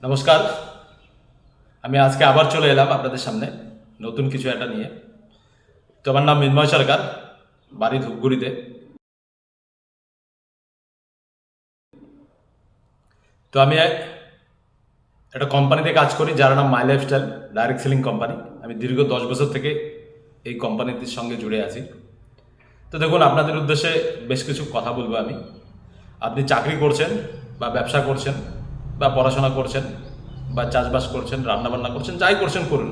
নমস্কার। আমি আজকে আবার চলে এলাম আপনাদের সামনে নতুন কিছু একটা নিয়ে। তো আমার নাম মিন্ময় সরকার, বাড়ি ধূপগুড়িতে। তো আমি একটা কোম্পানিতে কাজ করি যার নাম মাই লাইফস্টাইল ডাইরেক্ট সেলিং কোম্পানি। আমি দীর্ঘ 10 বছর থেকে এই কোম্পানিটির সঙ্গে জুড়ে আছি। তো দেখুন, আপনাদের উদ্দেশ্যে বেশ কিছু কথা বলবো আমি। আপনি চাকরি করছেন বা ব্যবসা করছেন বা পড়াশোনা করছেন বা চাষবাস করছেন, রান্নাবান্না করছেন, যাই করছেন করুন,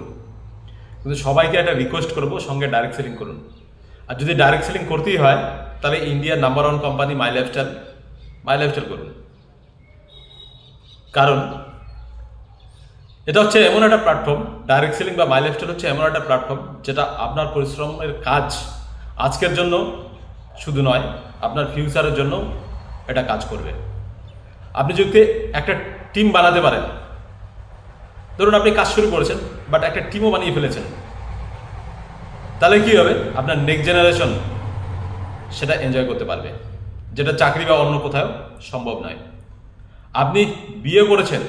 কিন্তু সবাইকে একটা রিকোয়েস্ট করবো সঙ্গে ডাইরেক্ট সেলিং করুন। আর যদি ডাইরেক্ট সেলিং করতেই হয় তাহলে ইন্ডিয়ার নাম্বার 1 কোম্পানি মাই লাইফস্টাইল করুন। কারণ এটা হচ্ছে এমন একটা প্ল্যাটফর্ম, ডাইরেক্ট সেলিং বা মাই লাইফস্টাইল হচ্ছে এমন একটা প্ল্যাটফর্ম যেটা আপনার পরিশ্রমের কাজ আজকের জন্য শুধু নয়, আপনার ফিউচারের জন্য এটা কাজ করবে। আপনি যদি একটা টিম বানাতে পারেন, ধরুন আপনি কাজ শুরু করেছেন বাট একটা টিমও বানিয়ে ফেলেছেন, তাহলে কি হবে? আপনার নেক্সট জেনারেশন সেটা এনজয় করতে পারবে, যেটা চাকরি বা অন্য কোথাও সম্ভব নয়। আপনি বিএ করেছেন,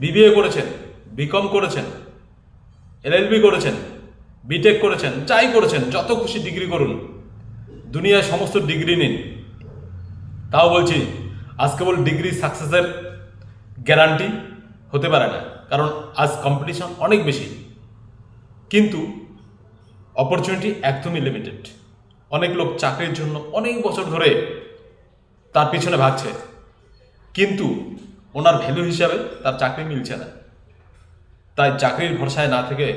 বিবিএ করেছেন, বিকম করেছেন, এলএলবি করেছেন, বিটেক করেছেন, যাই করেছেন, যত খুশি ডিগ্রি করুন, দুনিয়ায় সমস্ত ডিগ্রি নিন। তাও বলছি, আজ কেবল ডিগ্রি সাকসেসের গ্যারান্টি হতে পারে না, কারণ আজ কম্পিটিশন অনেক বেশি, কিন্তু অপরচুনিটি একদমই লিমিটেড। অনেক লোক চাকরির জন্য অনেক বছর ধরে তার পিছনে ভাগছে, কিন্তু ওনার ভ্যালু হিসাবে তার চাকরি মিলছে না। তাই চাকরির ভরসায় না থেকে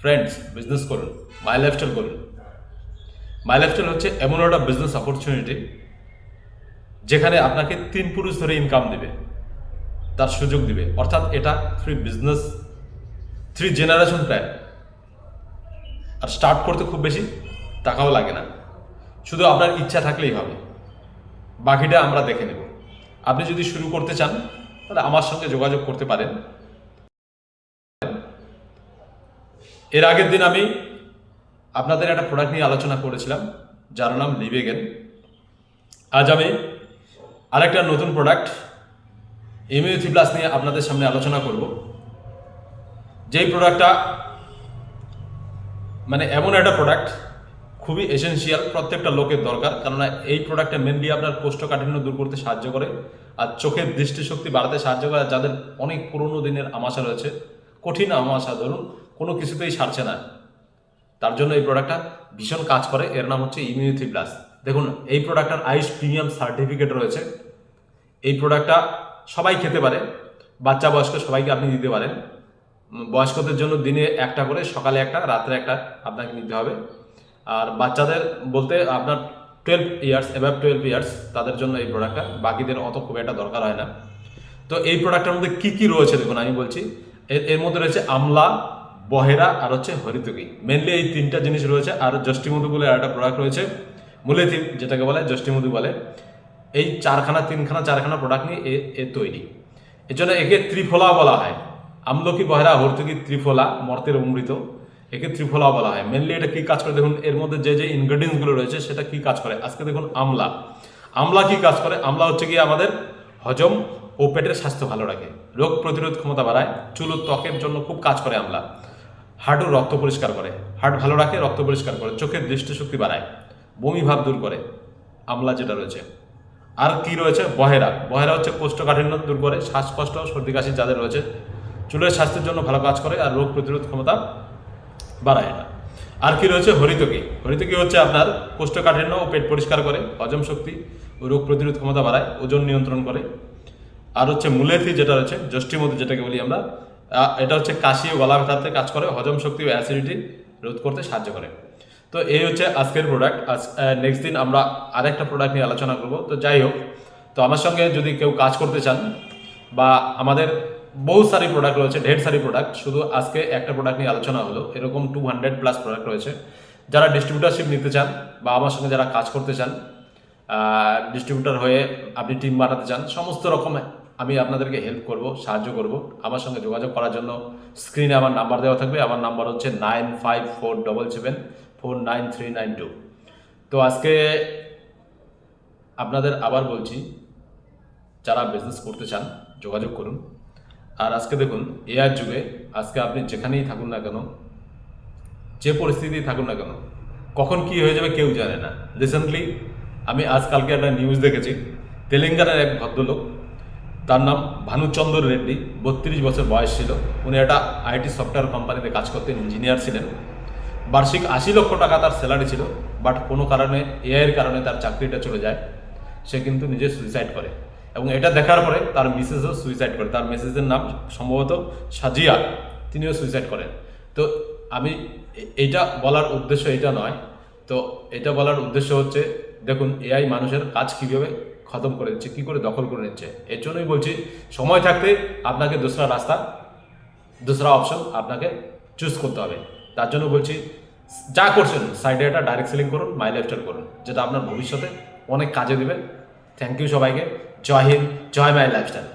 ফ্রেন্ডস বিজনেস করুন, মাই লাইফস্টাইল করুন। মাই লাইফস্টাইল হচ্ছে এমন একটা বিজনেস অপরচুনিটি যেখানে আপনাকে 3 পুরুষ ধরে ইনকাম দিবে, তার সুযোগ দিবে। অর্থাৎ এটা 3 বিজনেস, 3 জেনারেশন প্ল্যান। আর স্টার্ট করতে খুব বেশি টাকাও লাগে না, শুধু আপনার ইচ্ছা থাকলেই হবে। বাকিটা আমরা দেখে নেব। আপনি যদি শুরু করতে চান তাহলে আমার সঙ্গে যোগাযোগ করতে পারেন। এর আগের দিন আমি আপনাদের একটা প্রোডাক্ট নিয়ে আলোচনা করেছিলাম যার নাম লিভেগেন। আজ আমি আরেকটা নতুন প্রোডাক্ট ইমিউনিটি প্লাস নিয়ে আপনাদের সামনে আলোচনা করব, যেই প্রোডাক্টটা মানে এমন একটা প্রোডাক্ট খুবই এসেনশিয়াল, প্রত্যেকটা লোকের দরকার। কেননা এই প্রোডাক্টটা মেনলি আপনার কোষ্ঠকাঠিন্য দূর করতে সাহায্য করে, আর চোখের দৃষ্টিশক্তি বাড়াতে সাহায্য করে। যাদের অনেক পুরনো দিনের আমাশা রয়েছে, কঠিন আমাশা, ধরুন কোনো কিছুতেই সারছে না, তার জন্য এই প্রোডাক্টটা ভীষণ কাজ করে। এর নাম হচ্ছে ইমিউনিটি প্লাস। দেখুন, এই প্রোডাক্টটার আইস প্রিমিয়াম সার্টিফিকেট রয়েছে। এই প্রোডাক্টটা সবাই খেতে পারে, বাচ্চা বয়স্ক সবাইকে আপনি দিতে পারেন। বয়স্কদের জন্য দিনে একটা করে, সকালে একটা, রাত্রে একটা আপনাকে নিতে হবে। আর বাচ্চাদের বলতে আপনার 12 ইয়ার্স, অ্যাবাভ 12 ইয়ার্স, তাদের জন্য এই প্রোডাক্টটা, বাকিদের অত খুব একটা দরকার হয় না। তো এই প্রোডাক্টের মধ্যে কি কি রয়েছে দেখুন, আমি বলছি। এর মধ্যে রয়েছে আমলা, বহেরা আর হচ্ছে হরিতকি। মেনলি এই 3টা জিনিস রয়েছে। আর যষ্টিমধু বলে আর একটা প্রোডাক্ট রয়েছে, মুলেথিন, যেটাকে বলে যষ্টিমধু বলে। এই চারখানা প্রোডাক্ট নিয়ে এ তৈরি। এর জন্য একে ত্রিফলা বলা হয়। আমলকি, বহেরা, হরিতকি, ত্রিফলা, মর্তের অমৃত, একে ত্রিফলা বলা হয়। মেনলি এটা কি কাজ করে দেখুন, এর মধ্যে যে যে ইনগ্রেডিয়েন্টসগুলো রয়েছে সেটা কি কাজ করে। আজকে দেখুন, আমলা। আমলা কি কাজ করে? আমলা হচ্ছে কি আমাদের হজম ও পেটের স্বাস্থ্য ভালো রাখে, রোগ প্রতিরোধ ক্ষমতা বাড়ায়, চুল ও ত্বকের জন্য খুব কাজ করে আমলা। হার্ট ও রক্ত পরিষ্কার করে, হার্ট ভালো রাখে, রক্ত পরিষ্কার করে, চোখের দৃষ্টিশক্তি বাড়ায়, বমি ভাব দূর করে আমলা যেটা রয়েছে। আর কি রয়েছে? বহেরা। বহেরা হচ্ছে কোষ্ঠকাঠিন্য দূর করে, শ্বাসকষ্ট, সর্দি কাশি যাদের রয়েছে, চুলের স্বাস্থ্যের জন্য ভালো কাজ করে, আর রোগ প্রতিরোধ ক্ষমতা বাড়ায় এটা। আর কি রয়েছে? হরিতকি। হরিতকি হচ্ছে আপনার কোষ্ঠকাঠিন্য ও পেট পরিষ্কার করে, হজম শক্তি ও রোগ প্রতিরোধ ক্ষমতা বাড়ায়, ওজন নিয়ন্ত্রণ করে। আর হচ্ছে মুলেথি, যেটা রয়েছে যষ্টিমধু যেটাকে বলি আমরা, এটা হচ্ছে কাশি ও গলা ব্যথাতে কাজ করে, হজম শক্তি ও অ্যাসিডিটি রোধ করতে সাহায্য করে। তো এই হচ্ছে আজকের প্রোডাক্ট। আজ নেক্সট দিন আমরা আরেকটা প্রোডাক্ট নিয়ে আলোচনা করব। তো যাই হোক, তো আমার সঙ্গে যদি কেউ কাজ করতে চান, বা আমাদের বহু সারি প্রোডাক্ট রয়েছে, ঢের সারি প্রোডাক্ট, শুধু আজকে একটা প্রোডাক্ট নিয়ে আলোচনা হলো, এরকম 200+ প্রোডাক্ট রয়েছে। যারা ডিস্ট্রিবিউটারশিপ নিতে চান বা আমার সঙ্গে যারা কাজ করতে চান, ডিস্ট্রিবিউটার হয়ে আপনি টিম বানাতে চান, সমস্ত রকম আমি আপনাদেরকে হেল্প করব, সাহায্য করব। আমার সঙ্গে যোগাযোগ করার জন্য স্ক্রিনে আমার নাম্বার দেওয়া থাকবে। আমার নাম্বার হচ্ছে 9547749392। তো আজকে আপনাদের আবার বলছি, যারা বিজনেস করতে চান যোগাযোগ করুন। আর আজকে দেখুন এআই যুগে আজকে আপনি যেখানেই থাকুন না কেন, যে পরিস্থিতি থাকুন না কেন, কখন কি হয়ে যাবে কেউ জানে না। রিসেন্টলি আমি আজকালকে একটা নিউজ দেখেছি, তেলেঙ্গানার এক ভদ্রলোক, তার নাম ভানুচন্দর রেড্ডি, 32 বছর বয়স ছিল। উনি একটা আইটি সফটওয়্যার কোম্পানিতে কাজ করতেন, ইঞ্জিনিয়ার ছিলেন। বার্ষিক 80 লক্ষ টাকা তার স্যালারি ছিল, বাট কোনো কারণে এআইয়ের কারণে তার চাকরিটা চলে যায়। সে কিন্তু নিজে সুইসাইড করে, এবং এটা দেখার পরে তার মিসেসও সুইসাইড করে। তার মিসেসের নাম সম্ভবত সাজিয়া, তিনিও সুইসাইড করেন। তো আমি এইটা বলার উদ্দেশ্য এটা নয়, তো এটা বলার উদ্দেশ্য হচ্ছে দেখুন এআই মানুষের কাজ কীভাবে খতম করে দিচ্ছে, কী করে দখল করে নিচ্ছে। এর জন্যই বলছি সময় থাকতে আপনাকে দোসরা অপশন আপনাকে চুজ করতে হবে। তার জন্য বলছি যা করছেন সাইডে একটা ডাইরেক্ট সেলিং করুন, মাই লাইফস্টাইল করুন, যেটা আপনার ভবিষ্যতে অনেক কাজে দেবে। থ্যাংক ইউ সবাইকে। জয় হিন্দ, জয় মাই লাইফস্টাইল।